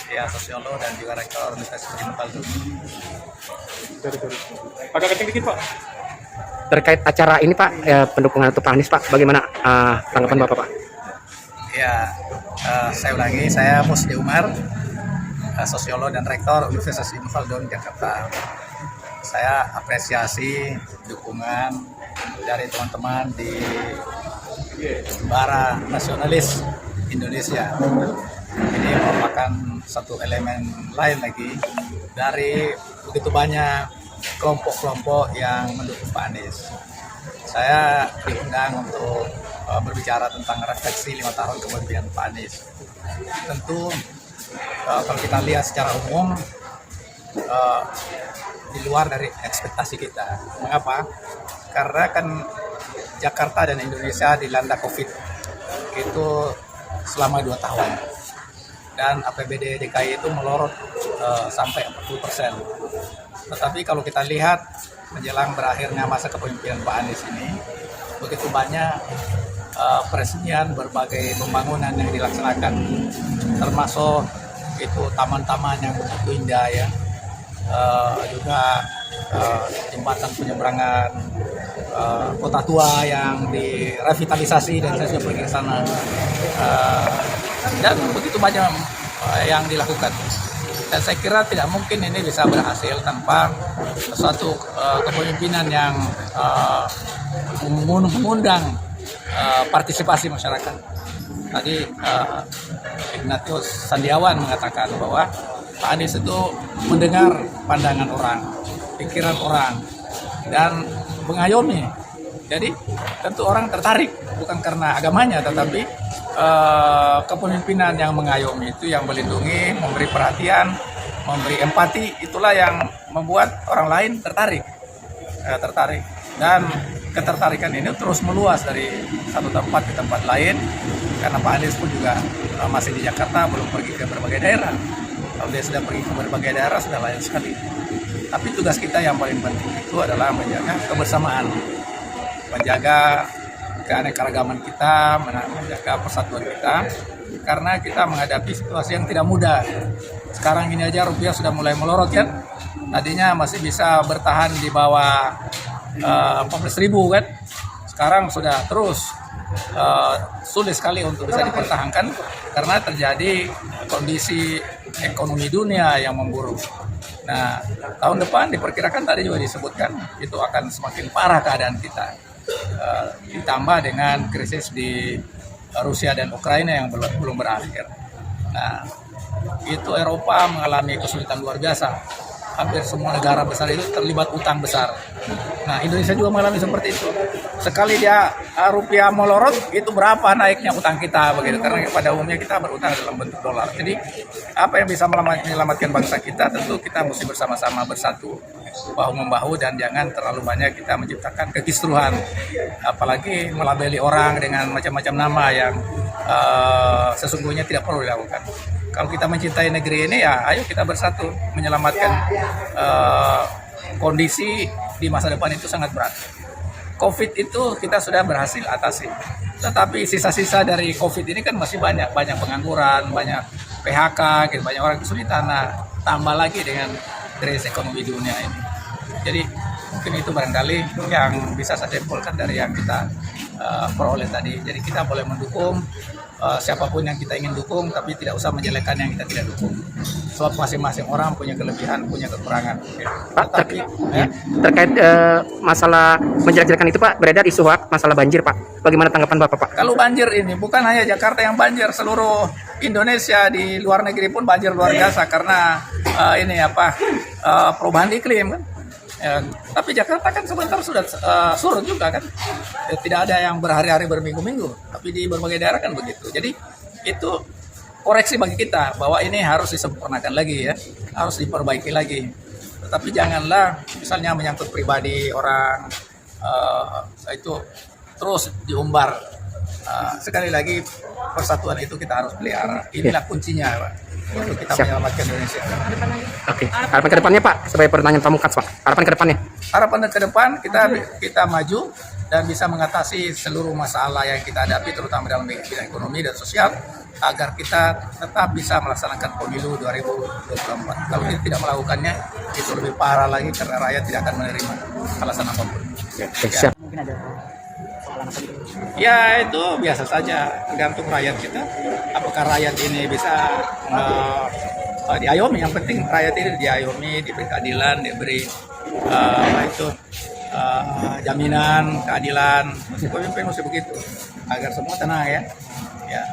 ya sosiolog dan juga rektor Universitas Ibnu Khaldun. Agak kenceng dikit Pak. Terkait acara ini Pak, pendukungan untuk Pak Anies Pak, bagaimana tanggapan Bapak Pak? Ya, saya ulangi, saya Musdi Umar, sosiolog dan rektor Universitas Ibnu Khaldun Jakarta. Saya apresiasi dukungan dari teman-teman di Bara Nasionalis Indonesia. Ini merupakan satu elemen lain lagi dari begitu banyak kelompok-kelompok yang mendukung Pak Anies. Saya diundang untuk berbicara tentang refleksi 5 tahun kepemimpinan Pak Anies. Tentu kalau kita lihat secara umum di luar dari ekspektasi kita. Mengapa? Karena kan Jakarta dan Indonesia dilanda COVID itu selama 2 tahun. Dan APBD DKI itu melorot sampai 40%. Tetapi kalau kita lihat menjelang berakhirnya masa kepemimpinan Pak Anies ini, begitu banyak peresmian berbagai pembangunan yang dilaksanakan, termasuk itu taman-taman yang begitu indah ya, juga jembatan penyeberangan kota tua yang direvitalisasi dan saya sudah pergi ke sana, dan begitu banyak yang dilakukan. Dan saya kira tidak mungkin ini bisa berhasil tanpa suatu kepemimpinan yang mengundang partisipasi masyarakat. Tadi Ignatius Sandiawan mengatakan bahwa Pak Anies itu mendengar pandangan orang, pikiran orang, dan mengayomi. Jadi tentu orang tertarik, bukan karena agamanya, tetapi kepemimpinan yang mengayomi itu, yang melindungi, memberi perhatian, memberi empati, itulah yang membuat orang lain tertarik. Dan ketertarikan ini terus meluas dari satu tempat ke tempat lain, karena Pak Anies pun juga masih di Jakarta, belum pergi ke berbagai daerah. Kalau dia sudah pergi ke berbagai daerah sudah lain sekali. Tapi tugas kita yang paling penting itu adalah menjaga kebersamaan, menjaga keanekaragaman kita, menjaga persatuan kita, karena kita menghadapi situasi yang tidak mudah. Sekarang ini aja rupiah sudah mulai melorot kan, tadinya masih bisa bertahan di bawah 14.000 kan, sekarang sudah terus sulit sekali untuk bisa dipertahankan karena terjadi kondisi ekonomi dunia yang memburuk. Nah, tahun depan diperkirakan, tadi juga disebutkan, itu akan semakin parah keadaan kita. Ditambah dengan krisis di Rusia dan Ukraina yang belum berakhir. Nah, itu Eropa mengalami kesulitan luar biasa. Hampir semua negara besar itu terlibat utang besar. Nah, Indonesia juga mengalami seperti itu. Sekali dia rupiah melorot, itu berapa naiknya utang kita begitu. Karena pada umumnya kita berutang dalam bentuk dolar. Jadi, apa yang bisa menyelamatkan bangsa kita, tentu kita mesti bersama-sama bersatu, bahu-membahu, dan jangan terlalu banyak kita menciptakan kekisruhan. Apalagi melabeli orang dengan macam-macam nama yang sesungguhnya tidak perlu dilakukan. Kalau kita mencintai negeri ini, ya ayo kita bersatu menyelamatkan kondisi di masa depan itu sangat berat. COVID itu kita sudah berhasil atasi, tetapi sisa-sisa dari COVID ini kan masih banyak pengangguran, banyak PHK, gitu, banyak orang kesulitan. Nah, tambah lagi dengan krisis ekonomi dunia ini. Jadi mungkin itu barangkali yang bisa saya simpulkan dari yang kita peroleh tadi. Jadi kita boleh mendukung siapapun yang kita ingin dukung, tapi tidak usah menjelekkan yang kita tidak dukung. Sebab masing-masing orang punya kelebihan, punya kekurangan. Pak, terkait masalah menjelek-jelekan itu Pak, beredar isu hoax masalah banjir Pak. Bagaimana tanggapan Bapak Pak? Kalau banjir ini bukan hanya Jakarta yang banjir, seluruh Indonesia, di luar negeri pun banjir luar biasa karena perubahan iklim kan. Ya, tapi Jakarta kan sebentar sudah surut juga kan, ya, tidak ada yang berhari-hari berminggu-minggu, tapi di berbagai daerah kan begitu. Jadi itu koreksi bagi kita bahwa ini harus disempurnakan lagi ya, harus diperbaiki lagi. Tetapi janganlah misalnya menyangkut pribadi orang itu terus diumbar. Sekali lagi persatuan itu kita harus pelihara. Inilah kuncinya Pak, untuk kita menyelamatkan Indonesia. Oke. Harapan ke depannya Pak, sebagai pertanyaan pamungkas Pak. Harapan ke depannya. Harapan ke depan kita maju dan bisa mengatasi seluruh masalah yang kita hadapi, terutama dalam bidang ekonomi dan sosial, agar kita tetap bisa melaksanakan pemilu 2024. Kalau kita tidak melakukannya, itu lebih parah lagi karena rakyat tidak akan menerima alasan apapun. Siap. Mungkin ada soalan apa gitu? Ya itu biasa saja, tergantung rakyat kita. Apakah rakyat ini bisa diayomi? Yang penting rakyat ini diayomi, diberi keadilan, diberi jaminan keadilan. Pemimpin mesti begitu, agar semua tenang ya. Ya.